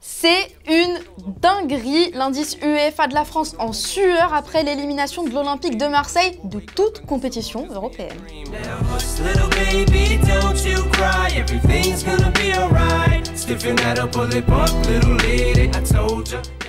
C'est une dinguerie, l'indice UEFA de la France en sueur après l'élimination de l'Olympique de Marseille de toute compétition européenne.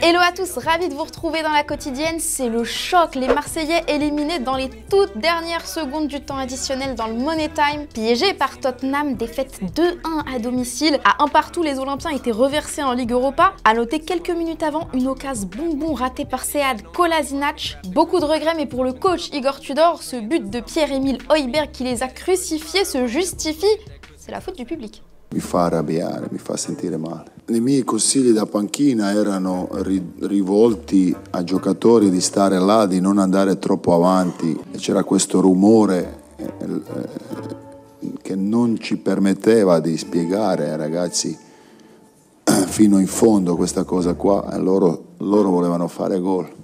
Hello à tous, ravi de vous retrouver dans la quotidienne. C'est le choc, les Marseillais éliminés dans les toutes dernières secondes du temps additionnel dans le Money Time. Piégés par Tottenham, défaite 2-1 à domicile. À un partout, les Olympiens étaient reversés en Ligue Europa. À noter quelques minutes avant, une occasion bonbon ratée par Sead Kolasinac. Beaucoup de regrets, mais pour le coach Igor Tudor, ce but de Pierre-Emile Højbjerg qui les a crucifiés se justifie. C'est la faute du public. Mi fa arrabbiare, mi fa sentire male. I miei consigli da panchina erano rivolti a giocatori di stare là, di non andare troppo avanti. C'era questo rumore che non ci permetteva di spiegare ai ragazzi fino in fondo questa cosa qua, e loro volevano fare gol.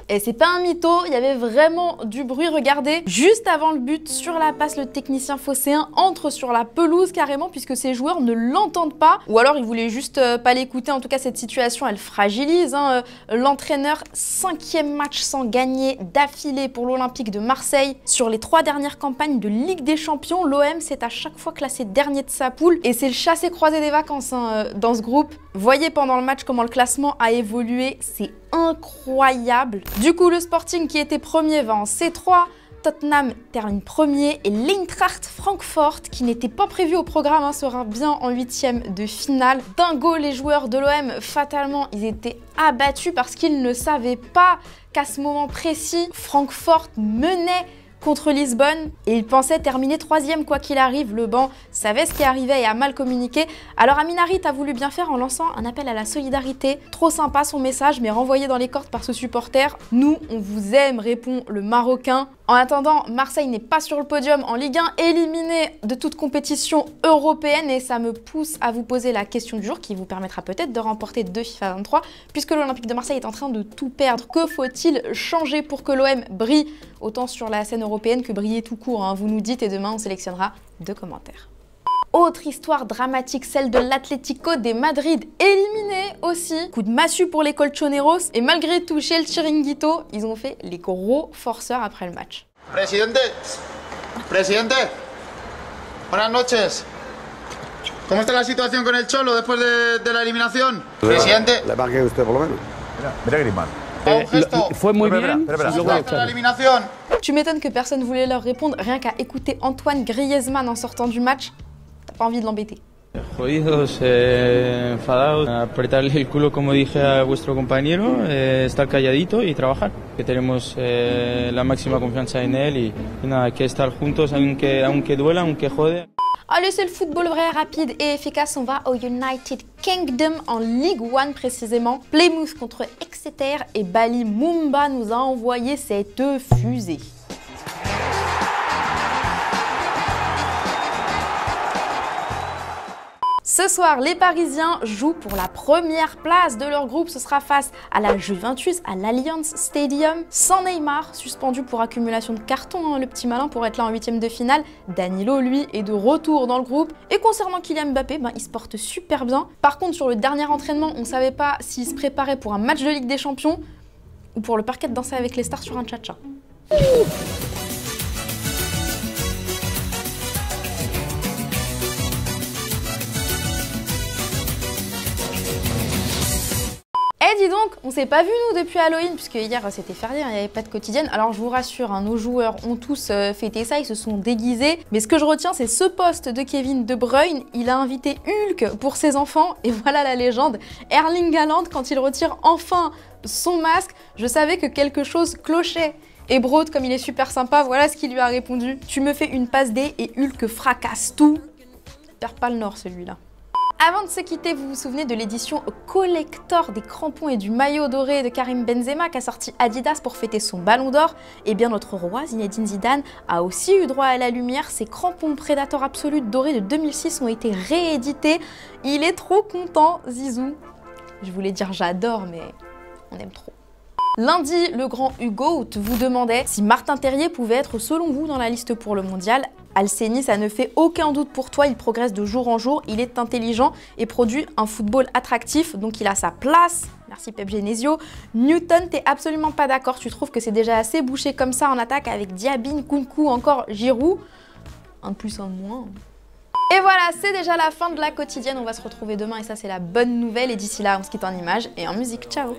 Et c'est pas un mytho, il y avait vraiment du bruit. Regardez, juste avant le but, sur la passe, le technicien phocéen entre sur la pelouse carrément puisque ses joueurs ne l'entendent pas. Ou alors ils voulaient juste pas l'écouter. En tout cas, cette situation, elle fragilise l'entraîneur. 5e match sans gagner d'affilée pour l'Olympique de Marseille. Sur les 3 dernières campagnes de Ligue des Champions, l'OM s'est à chaque fois classé dernier de sa poule. Et c'est le chassé-croisé des vacances dans ce groupe. Voyez pendant le match comment le classement a évolué, c'est incroyable. Du coup, le Sporting qui était premier va en C3, Tottenham termine premier et l'Eintracht Francfort, qui n'était pas prévu au programme, sera bien en 8e de finale. Dingo, les joueurs de l'OM, fatalement, ils étaient abattus parce qu'ils ne savaient pas qu'à ce moment précis, Francfort menait contre Lisbonne et il pensait terminer 3e quoi qu'il arrive. Le banc savait ce qui arrivait et a mal communiqué. Alors Amin Harit a voulu bien faire en lançant un appel à la solidarité. Trop sympa son message, mais renvoyé dans les cordes par ce supporter. Nous, on vous aime, répond le Marocain. En attendant, Marseille n'est pas sur le podium en Ligue 1, éliminé de toute compétition européenne, et ça me pousse à vous poser la question du jour qui vous permettra peut-être de remporter 2 FIFA 23 puisque l'Olympique de Marseille est en train de tout perdre. Que faut-il changer pour que l'OM brille autant sur la scène européenne que briller tout court, Vous nous dites et demain on sélectionnera 2 commentaires. Autre histoire dramatique, celle de l'Atlético de Madrid, éliminé aussi. Coup de massue pour les Colchoneros et malgré tout chez el Chiringuito, ils ont fait les gros forceurs après le match. Presidente, buenas noches. ¿Cómo está la situación con el Cholo después de la eliminación? Presidente. Le marqué usted por lo menos. Mira Griezmann. Fue muy bien. La eliminación. Tu m'étonnes que personne ne voulait leur répondre, rien qu'à écouter Antoine Griezmann en sortant du match. T'as pas envie de l'embêter. Jodidos, enfadados, apretarle el culo como dije a vuestro compañero, estar calladito y trabajar. Que tenemos la máxima confianza en él y nada, hay que estar juntos aunque duela, aunque jode. Allez, c'est le football vrai, rapide et efficace. On va au United Kingdom en Ligue 1 précisément. Plymouth contre Exeter et Bali Mumba nous a envoyé cette fusée. Ce soir, les Parisiens jouent pour la première place de leur groupe. Ce sera face à la Juventus, à l'Allianz Stadium. Sans Neymar, suspendu pour accumulation de cartons, le petit malin pour être là en 8e de finale. Danilo, lui, est de retour dans le groupe. Et concernant Kylian Mbappé, il se porte super bien. Par contre, sur le dernier entraînement, on ne savait pas s'il se préparait pour un match de Ligue des Champions ou pour le parquet de danser avec les stars sur un tcha-tcha. Eh dis donc, on s'est pas vu nous depuis Halloween, puisque hier c'était férié, il n'y avait pas de quotidienne. Alors je vous rassure, nos joueurs ont tous fêté ça, ils se sont déguisés. Mais ce que je retiens, c'est ce post de Kevin De Bruyne. Il a invité Hulk pour ses enfants, et voilà la légende. Erling Haaland, quand il retire enfin son masque, je savais que quelque chose clochait. Et Broad, comme il est super sympa, voilà ce qu'il lui a répondu. Tu me fais une passe D et Hulk fracasse tout. Il perd pas le nord celui-là. Avant de se quitter, vous vous souvenez de l'édition collector des crampons et du maillot doré de Karim Benzema qu'a sorti Adidas pour fêter son ballon d'or? Eh bien notre roi Zinedine Zidane a aussi eu droit à la lumière. Ces crampons Predator Absolute dorés de 2006 ont été réédités. Il est trop content, Zizou. Je voulais dire j'adore, mais on aime trop. Lundi, le grand Hugo vous demandait si Martin Terrier pouvait être selon vous dans la liste pour le mondial. Alceni, ça ne fait aucun doute pour toi, il progresse de jour en jour, il est intelligent et produit un football attractif, donc il a sa place. Merci Pep Genesio. Newton, t'es absolument pas d'accord, tu trouves que c'est déjà assez bouché comme ça en attaque avec Diaby, Nkunku, encore Giroud. Un de plus, un de moins. Et voilà, c'est déjà la fin de la quotidienne, on va se retrouver demain et ça c'est la bonne nouvelle. Et d'ici là, on se quitte en images et en musique. Ciao.